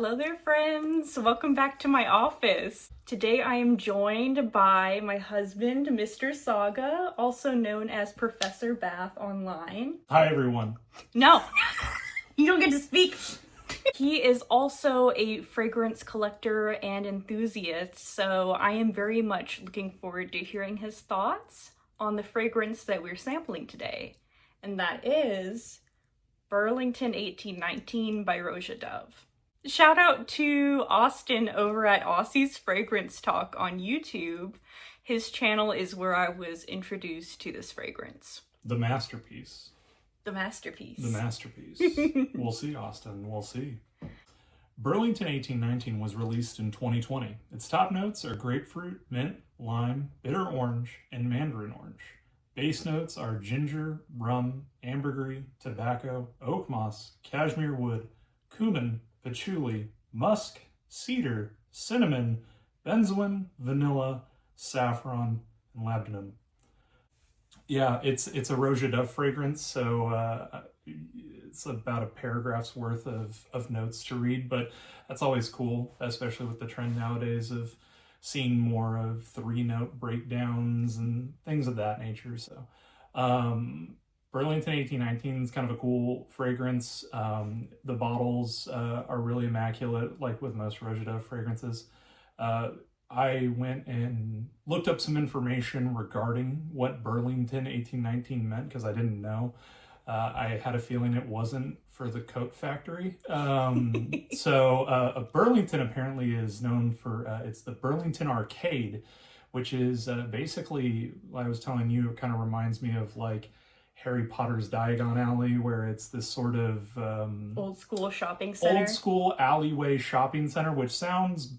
Hello there, friends. Welcome back to my office. Today I am joined by my husband, Mr. Saga, also known as ProfessorBath online. Hi, everyone. No, you don't get to speak. He is also a fragrance collector and enthusiast, so I am very much looking forward to hearing his thoughts on the fragrance that we're sampling today, and that is Burlington 1819 by Roja Dove. Shout out to Austin over at Aussie's Fragrance Talk on YouTube. His channel is where I was introduced to this fragrance. The masterpiece. The masterpiece. The masterpiece. We'll see, Austin. We'll see. Burlington 1819 was released in 2020. Its top notes are grapefruit, mint, lime, bitter orange, and mandarin orange. Base notes are ginger, rum, ambergris, tobacco, oak moss, cashmere wood, cumin, patchouli, musk, cedar, cinnamon, benzoin, vanilla, saffron, and labdanum. Yeah, it's a Roja Dove fragrance, so it's about a paragraph's worth of notes to read, but that's always cool, especially with the trend nowadays of seeing more of 3-note breakdowns and things of that nature. So Burlington 1819 is kind of a cool fragrance. The bottles are really immaculate, like with most Roja Dove fragrances. I went and looked up some information regarding what Burlington 1819 meant because I didn't know. I had a feeling it wasn't for the coat factory. So Burlington apparently is known for, it's the Burlington Arcade, which is basically, I was telling you, it kind of reminds me of like Harry Potter's Diagon Alley, where it's this sort of old school shopping center. Old school alleyway shopping center, which sounds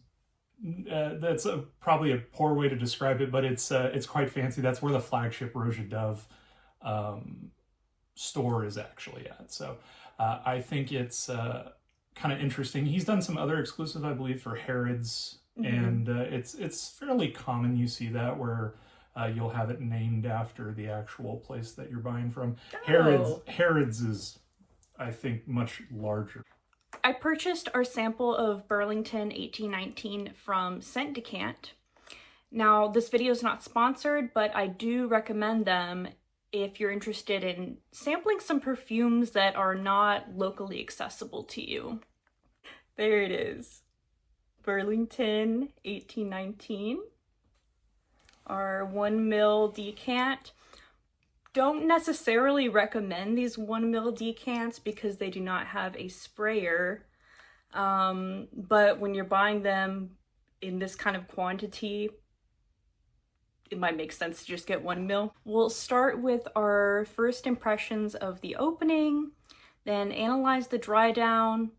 that's probably a poor way to describe it, but it's quite fancy. That's where the flagship Roja Dove store is actually at. So I think it's kind of interesting. He's done some other exclusive, I believe, for Harrods, and it's fairly common. You see that where you'll have it named after the actual place that you're buying from. Oh. Harrods is, I think, much larger. I purchased our sample of Burlington 1819 from Scent Decant. Now, this video is not sponsored, but I do recommend them if you're interested in sampling some perfumes that are not locally accessible to you. There it is. Burlington 1819. Our 1 ml decant. Don't necessarily recommend these 1 ml decants because they do not have a sprayer. But when you're buying them in this kind of quantity, it might make sense to just get 1 ml. We'll start with our first impressions of the opening, then analyze the dry down,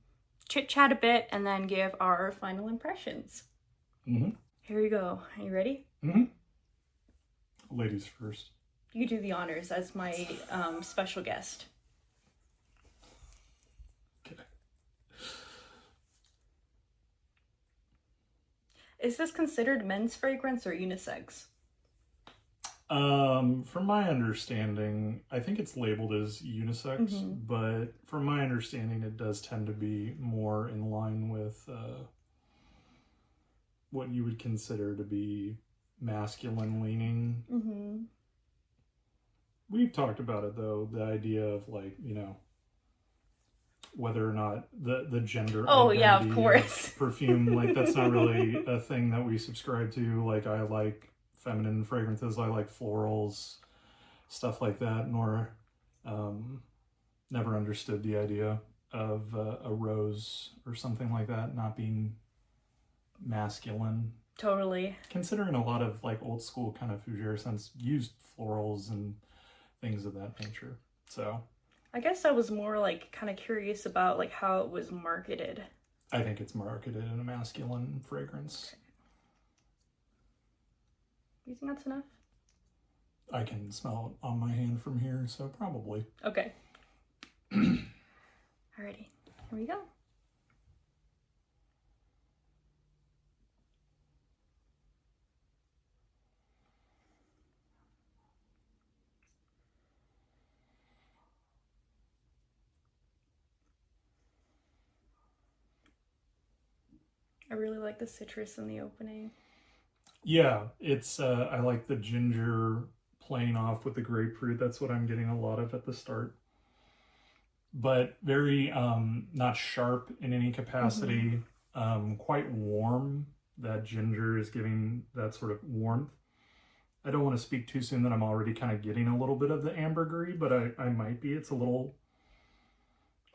chit chat a bit, and then give our final impressions. Here we go. Are you ready? Ladies first. You do the honors as my special guest. Okay. Is this considered men's fragrance or unisex? From my understanding, I think it's labeled as unisex, but from my understanding, it does tend to be more in line with what you would consider to be masculine leaning. We've talked about it though, the idea of like, you know, whether or not the gender yeah, of course. of perfume, like that's not really a thing that we subscribe to. Like I like feminine fragrances, I like florals, stuff like that, nor never understood the idea of a rose or something like that not being masculine. Totally. Considering a lot of like old school kind of fougere scents used florals and things of that nature. So I guess I was more like kind of curious about like how it was marketed. I think it's marketed in a masculine fragrance. You think that's enough? I can smell it on my hand from here, so probably. Okay. Alrighty, here we go. I really like the citrus in the opening. Yeah, it's, I like the ginger playing off with the grapefruit. That's what I'm getting a lot of at the start. But very, not sharp in any capacity, quite warm. That ginger is giving that sort of warmth. I don't want to speak too soon that I'm already kind of getting a little bit of the ambergris, but I might be. It's a little,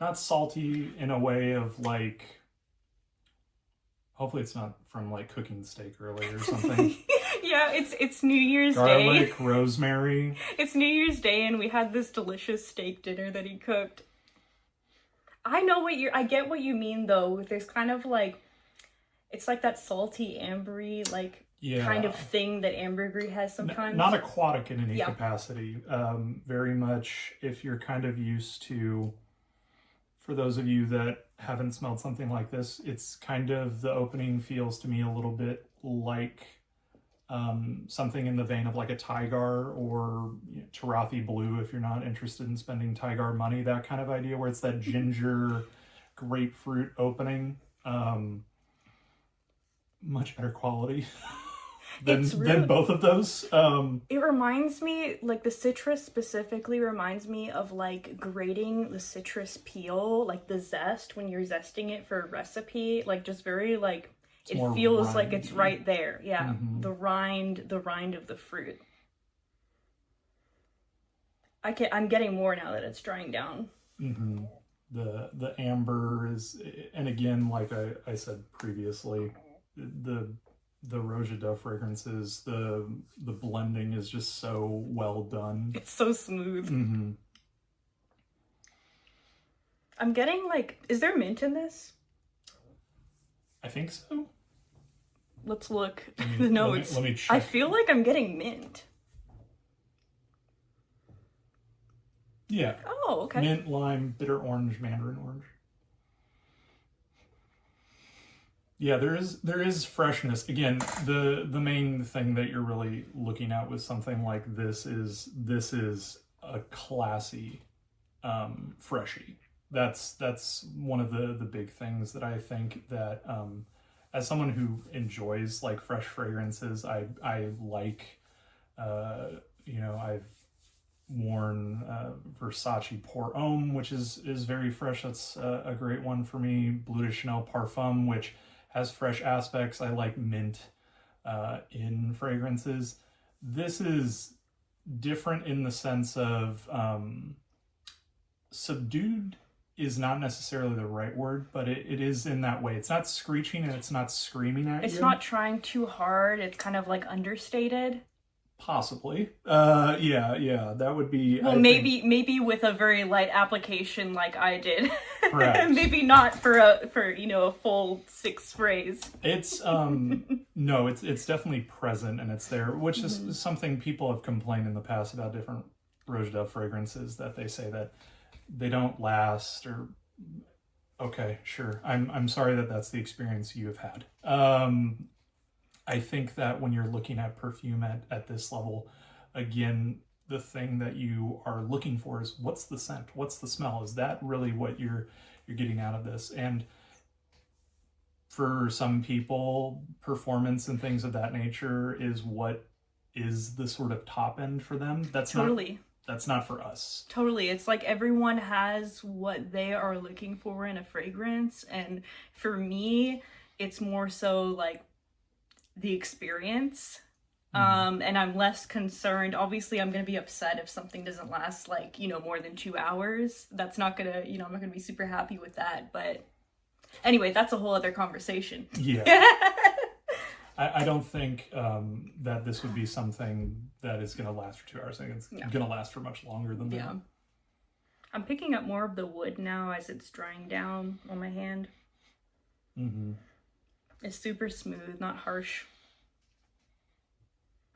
not salty in a way of like, hopefully it's not from like cooking steak earlier or something. Yeah, it's New Year's Garlic, Day. rosemary. It's New Year's Day and we had this delicious steak dinner that he cooked. I get what you mean though. There's kind of like, it's like that salty ambery like kind of thing that ambergris has sometimes. Not aquatic in any capacity. Very much if you're kind of used to, for those of you that haven't smelled something like this, it's kind of, the opening feels to me a little bit like something in the vein of like a Tigar or Tarathi Blue if you're not interested in spending Tigar money, that kind of idea where it's that ginger grapefruit opening. Much better quality than both of those. It reminds me, like the citrus specifically reminds me of like grating the citrus peel, like the zest when you're zesting it for a recipe, like just very like, it feels like it's right there. Yeah, the rind of the fruit. I'm getting more now that it's drying down. The amber is, and again, like I said previously, the Roja Dove fragrances, the blending is just so well done. It's so smooth. I'm getting like, is there mint in this? I think so. Let's look the notes. Let me check. I feel like I'm getting mint. Yeah. Oh, okay. Mint, lime, bitter orange, mandarin orange. Yeah, there is freshness. Again, the main thing that you're really looking at with something like this is a classy freshie. That's one of the big things that I think that as someone who enjoys like fresh fragrances, I like I've worn Versace Pour Homme, which is very fresh. That's a great one for me. Bleu de Chanel Parfum, which has fresh aspects. I like mint in fragrances. This is different in the sense of subdued is not necessarily the right word, but it is in that way. It's not screeching and it's not screaming at you. It's not trying too hard. It's kind of like understated. Possibly. Yeah, that would be... Well, maybe with a very light application like I did. Correct. Maybe not for a full 6 sprays. It's, no, it's definitely present and it's there, which is something people have complained in the past about different Roja Dove fragrances, that they say that they don't last, or... Okay, sure. I'm sorry that that's the experience you have had. I think that when you're looking at perfume at this level, again, the thing that you are looking for is, what's the scent? What's the smell? Is that really what you're getting out of this? And for some people, performance and things of that nature is what is the sort of top end for them. That's not for us. Totally. It's like everyone has what they are looking for in a fragrance. And for me, it's more so like the experience. And I'm less concerned. Obviously, I'm going to be upset if something doesn't last like, more than 2 hours. That's not going to, I'm not going to be super happy with that. But anyway, that's a whole other conversation. Yeah. I don't think that this would be something that is going to last for 2 hours. I think it's going to last for much longer than that. Yeah. I'm picking up more of the wood now as it's drying down on my hand. It's super smooth, not harsh.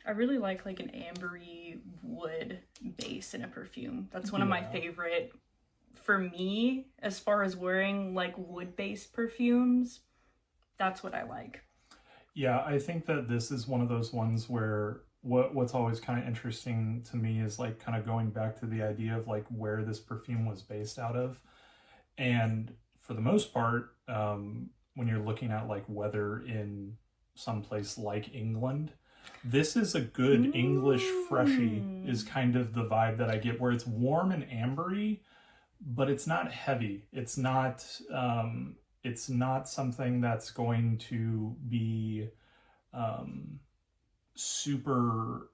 I really like an ambery wood base in a perfume. That's one of my favorite, for me, as far as wearing like wood-based perfumes. That's what I like. Yeah, I think that this is one of those ones where what's always kind of interesting to me is like kind of going back to the idea of like where this perfume was based out of. And for the most part, when you're looking at like weather in someplace like England. This is a good English freshie is kind of the vibe that I get, where it's warm and ambery, but it's not heavy. It's not something that's going to be super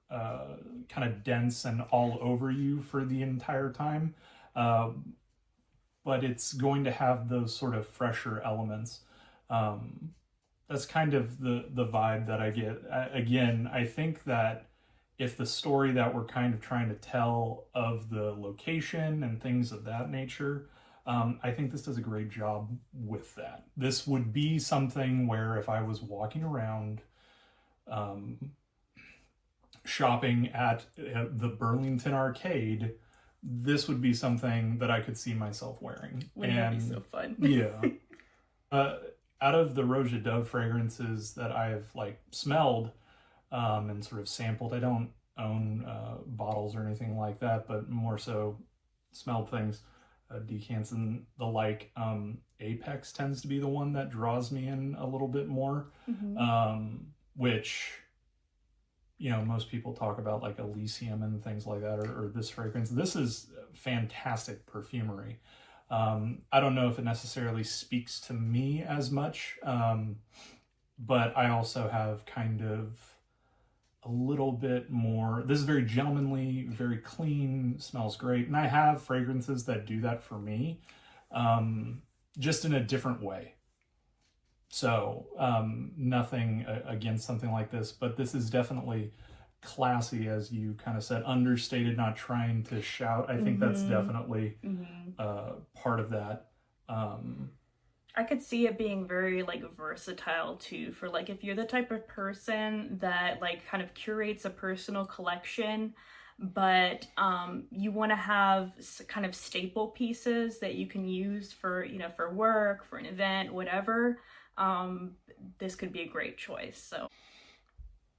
kind of dense and all over you for the entire time. But it's going to have those sort of fresher elements. That's kind of the vibe that I get. Again, I think that if the story that we're kind of trying to tell of the location and things of that nature, I think this does a great job with that. This would be something where if I was walking around shopping at the Burlington arcade, this would be something that I could see myself wearing. Wouldn't that be so fun? Yeah. Out of the Roja Dove fragrances that I've like smelled and sort of sampled, I don't own bottles or anything like that, but more so smelled things, decants and the like. Apex tends to be the one that draws me in a little bit more, which, you know, most people talk about like Elysium and things like that, or this fragrance. This is fantastic perfumery. I don't know if it necessarily speaks to me as much, but I also have kind of a little bit more, this is very gentlemanly, very clean, smells great. And I have fragrances that do that for me, just in a different way. So nothing against something like this, but this is definitely classy, as you kind of said, understated, not trying to shout. I think that's definitely part of that. I could see it being very like versatile too, for like if you're the type of person that like kind of curates a personal collection, but you want to have kind of staple pieces that you can use for, you know, for work, for an event, whatever. This could be a great choice. So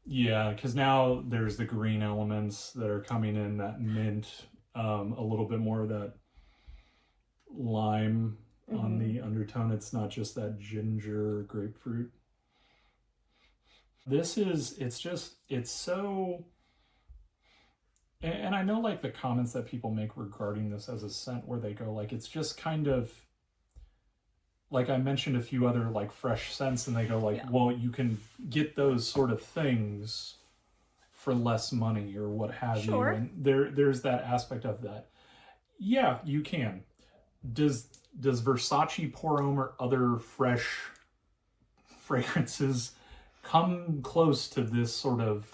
yeah, because now there's the green elements that are coming in, that mint, a little bit more of that lime on the undertone. It's not just that ginger grapefruit. It's so, and I know like the comments that people make regarding this as a scent, where they go like, it's just kind of, like I mentioned a few other like fresh scents, and they go like, well, you can get those sort of things for less money or what have you. And there's that aspect of that. Yeah, you can. Does Versace Pour Homme or other fresh fragrances come close to this sort of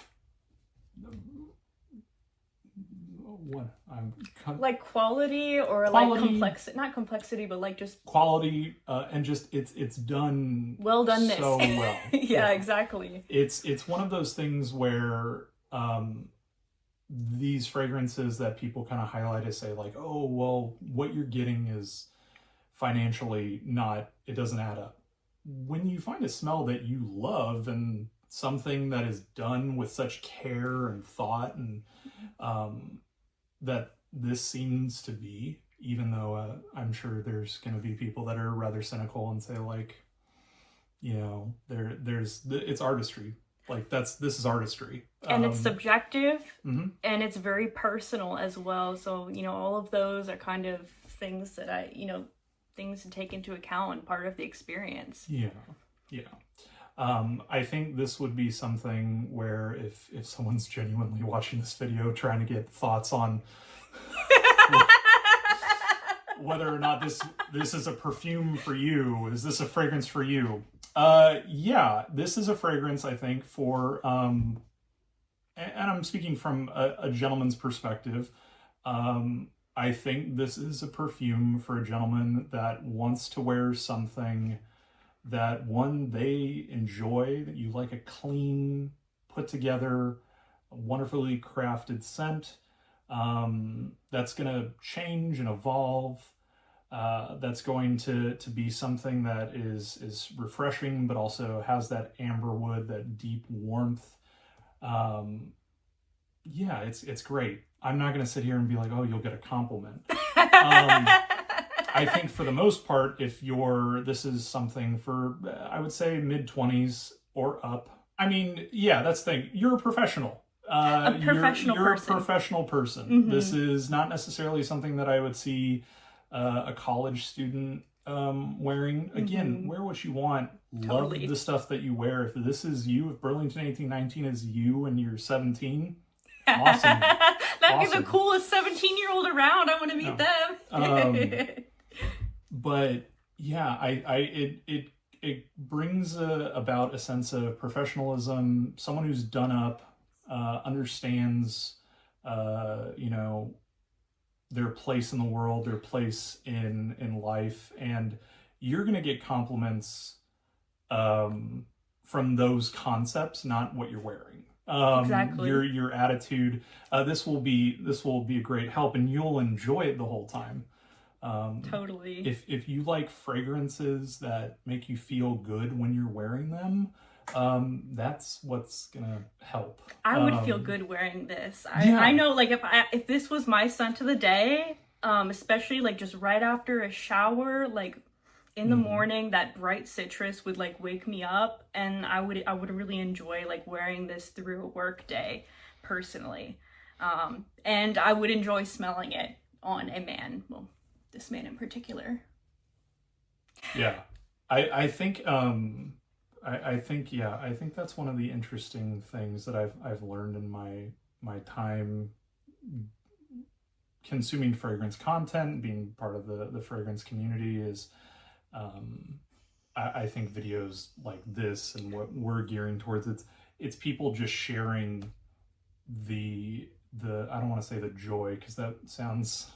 like quality, or like complexity, not complexity, but like just quality, and just it's done well done so well. Yeah, exactly. It's one of those things where these fragrances that people kind of highlight and say like, oh well, what you're getting is financially not, it doesn't add up. When you find a smell that you love and something that is done with such care and thought, and that this seems to be, even though I'm sure there's going to be people that are rather cynical and say like, you know, it's artistry. Like this is artistry. And it's subjective, and it's very personal as well. So, you know, all of those are kind of things that things to take into account and part of the experience. Yeah. I think this would be something where if someone's genuinely watching this video trying to get thoughts on whether or not this is a perfume for you, is this a fragrance for you? Yeah, this is a fragrance, I think, for, and I'm speaking from a gentleman's perspective. I think this is a perfume for a gentleman that wants to wear something that, one, they enjoy, that you like a clean, put together, wonderfully crafted scent, that's going to change and evolve, that's going to be something that is refreshing, but also has that amberwood, that deep warmth. Yeah, it's great. I'm not going to sit here and be like, oh, you'll get a compliment. I think for the most part, if this is something for, I would say mid-20s or up. I mean, yeah, that's the thing. You're a professional. You're a professional person. Mm-hmm. This is not necessarily something that I would see a college student wearing. Again, wear what you want. Totally. Love the stuff that you wear. If this is you, if Burlington 1819 is you and you're 17, awesome. That'd be the coolest 17-year-old around. I want to meet them. But yeah, it brings about a sense of professionalism. Someone who's done up, understands, their place in the world, their place in life, and you're gonna get compliments from those concepts, not what you're wearing. Exactly. Your attitude. This will be a great help, and you'll enjoy it the whole time. Totally. If you like fragrances that make you feel good when you're wearing them, that's what's gonna help. I would feel good wearing this. I know, like, if this was my scent of the day, especially like just right after a shower, like in the morning, that bright citrus would like wake me up, and I would really enjoy like wearing this through a work day personally. And I would enjoy smelling it on a man. Well, this man in particular. Yeah. I think I think that's one of the interesting things that I've learned in my time consuming fragrance content, being part of the fragrance community, is I think videos like this and what we're gearing towards, it's people just sharing the I don't want to say the joy, because that sounds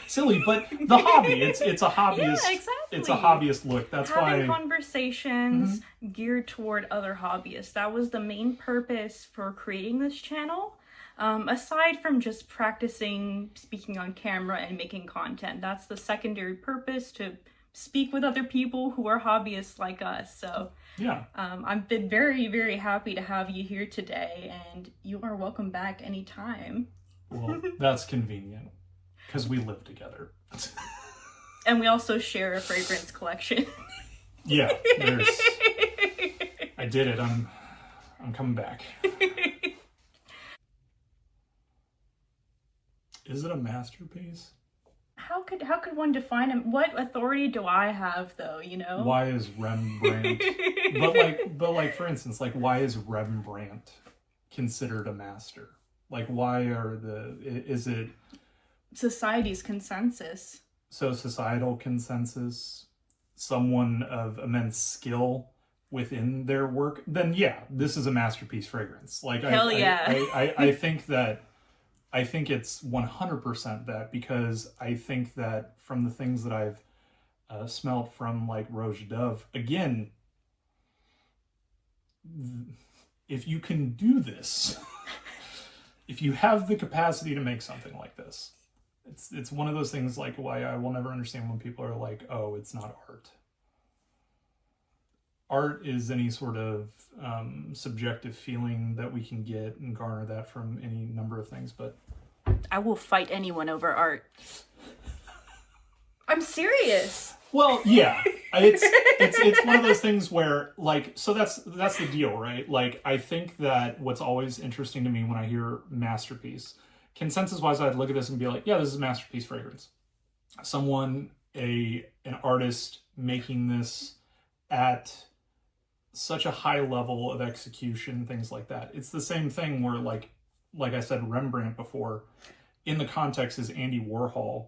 silly, but the hobby. It's a hobbyist. Yeah, exactly. It's a hobbyist look. That's having why conversations geared toward other hobbyists. That was the main purpose for creating this channel. Aside from just practicing speaking on camera and making content, that's the secondary purpose, to speak with other people who are hobbyists like us. So yeah, I've been very, very happy to have you here today, and you are welcome back anytime. Well, that's convenient, because we live together. And we also share a fragrance collection. Yeah, I did it. I'm coming back. Is it a masterpiece? How could one define him? What authority do I have, though? Why is Rembrandt? but like for instance, like, why is Rembrandt considered a master? Like, why is it society's consensus? So societal consensus, someone of immense skill within their work, then yeah, this is a masterpiece fragrance. Like, hell yeah. I think it's 100% that, because I think that from the things that I've smelled from like Roja Dove, again, if you can do this, if you have the capacity to make something like this, it's one of those things, like, why I will never understand when people are like, oh, it's not art. Art is any sort of subjective feeling that we can get and garner that from any number of things, but I will fight anyone over art. I'm serious. Well, yeah, it's one of those things where, like, so that's the deal, right? Like, I think that what's always interesting to me when I hear masterpiece, consensus-wise, I'd look at this and be like, yeah, this is a masterpiece fragrance. Someone, an artist making this at such a high level of execution, things like that. It's the same thing where, like I said, Rembrandt before, in the context, is Andy Warhol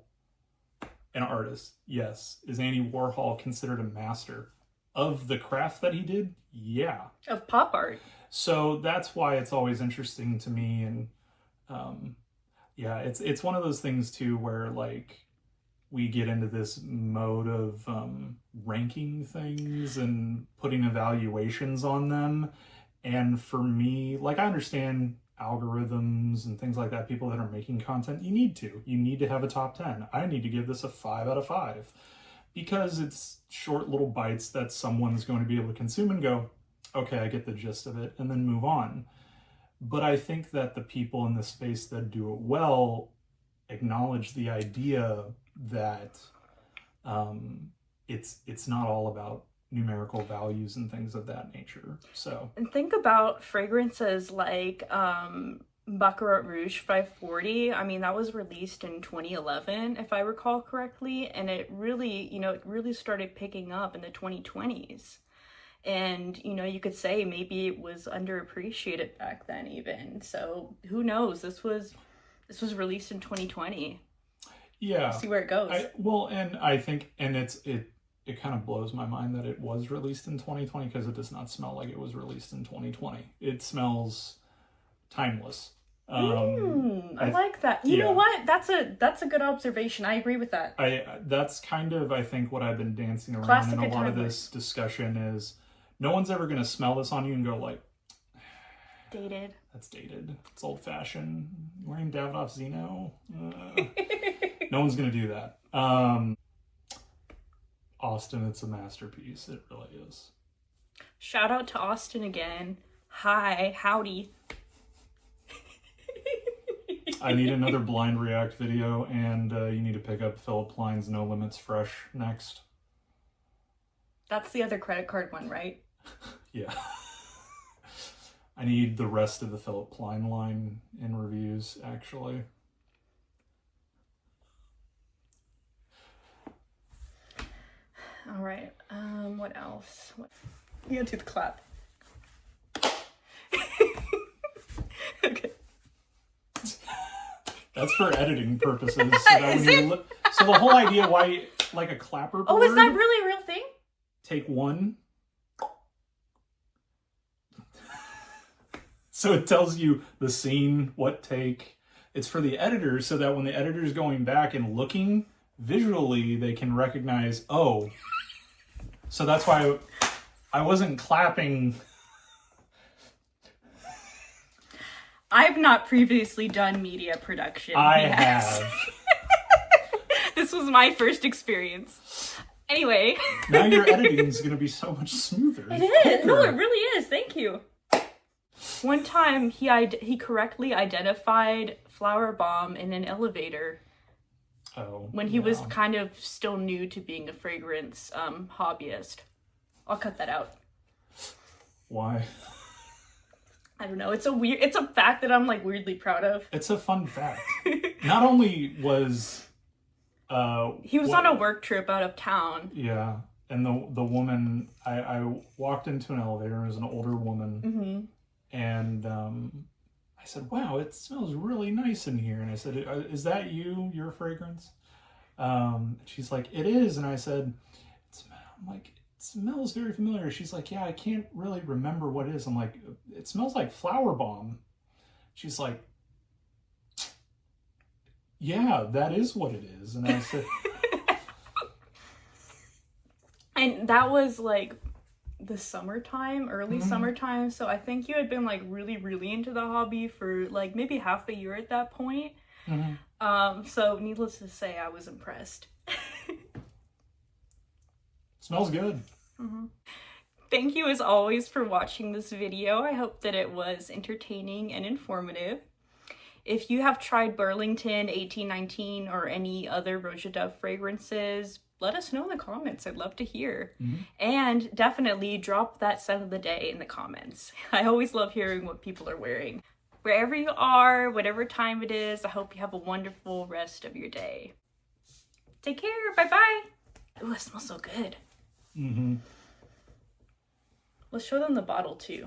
an artist? Yes. Is Andy Warhol considered a master of the craft that he did? Yeah. Of pop art. So that's why it's always interesting to me. And yeah, it's one of those things too, where like we get into this mode of ranking things and putting evaluations on them. And for me, like, I understand algorithms and things like that, people that are making content, you need to have a top 10. I need to give this a 5 out of 5 because it's short little bites that someone's going to be able to consume and go, okay, I get the gist of it, and then move on. But I think that the people in the space that do it well acknowledge the idea that It's not all about numerical values and things of that nature. So, and think about fragrances like Baccarat Rouge 540. I mean, that was released in 2011, if I recall correctly, and it really, it really started picking up in the 2020s. And, you could say maybe it was underappreciated back then even. So who knows? This was released in 2020. Yeah. We'll see where it goes. And I think, and it kind of blows my mind that it was released in 2020 because it does not smell like it was released in 2020. It smells timeless. I like that. You know what? That's a good observation. I agree with that. That's kind of, I think, what I've been dancing around Classic in a lot of timeless. this discussion is no one's ever going to smell this on you and go like, dated. That's dated. It's old fashioned. Wearing Davidoff Zeno. No one's going to do that. Austin, it's a masterpiece. It really is. Shout out to Austin again. Hi, howdy. I need another blind react video, and you need to pick up Philip Klein's No Limits Fresh next. That's the other credit card one, right? Yeah. I need the rest of the Philip Klein line in reviews, actually. All right. What else? You gotta do the clap. Okay. That's for editing purposes. So, that when you so the whole idea why, like a clapper board. Oh, is that really a real thing? Take one. So it tells you the scene, what take. It's for the editors so that when the editor's going back and looking visually, they can recognize, oh. So that's why I wasn't clapping. I've not previously done media production. I have. This was my first experience. Anyway. Now your editing is going to be so much smoother. It is. No, it really is. Thank you. One time he correctly identified Flower Bomb in an elevator. Oh. When he was kind of still new to being a fragrance hobbyist. I'll cut that out. Why? I don't know. It's a fact that I'm like weirdly proud of. It's a fun fact. Not only was he was on a work trip out of town. Yeah. And the woman, I walked into an elevator, and it was an older woman. Mm-hmm. And I said, wow, it smells really nice in here. And I said, is that your fragrance? She's like, it is. And I said, I'm like, it smells very familiar. She's like, yeah, I can't really remember what it is. I'm like, it smells like Flower Bomb. She's like, yeah, that is what it is. And I said... And that was like the summertime, early summertime. So I think you had been like really, really into the hobby for like maybe half a year at that point. Mm-hmm. So needless to say, I was impressed. Smells good. Mm-hmm. Thank you as always for watching this video. I hope that it was entertaining and informative. If you have tried Burlington 1819 or any other Roja Dove fragrances, let us know in the comments. I'd love to hear. Mm-hmm. And definitely drop that scent of the day in the comments. I always love hearing what people are wearing. Wherever you are, whatever time it is, I hope you have a wonderful rest of your day. Take care. Bye-bye. Ooh, it smells so good. Mm-hmm. Let's show them the bottle too.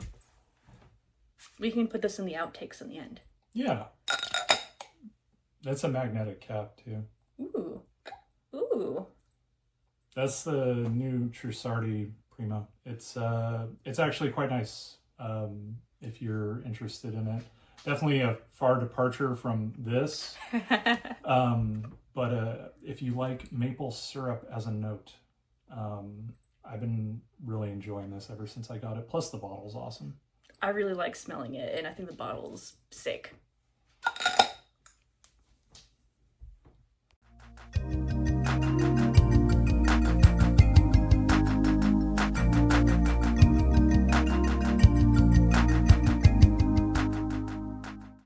We can put this in the outtakes in the end. Yeah. That's a magnetic cap too. Ooh. Ooh. That's the new Trussardi Prima. It's actually quite nice if you're interested in it. Definitely a far departure from this. But if you like maple syrup as a note, I've been really enjoying this ever since I got it. Plus the bottle's awesome. I really like smelling it, and I think the bottle's sick.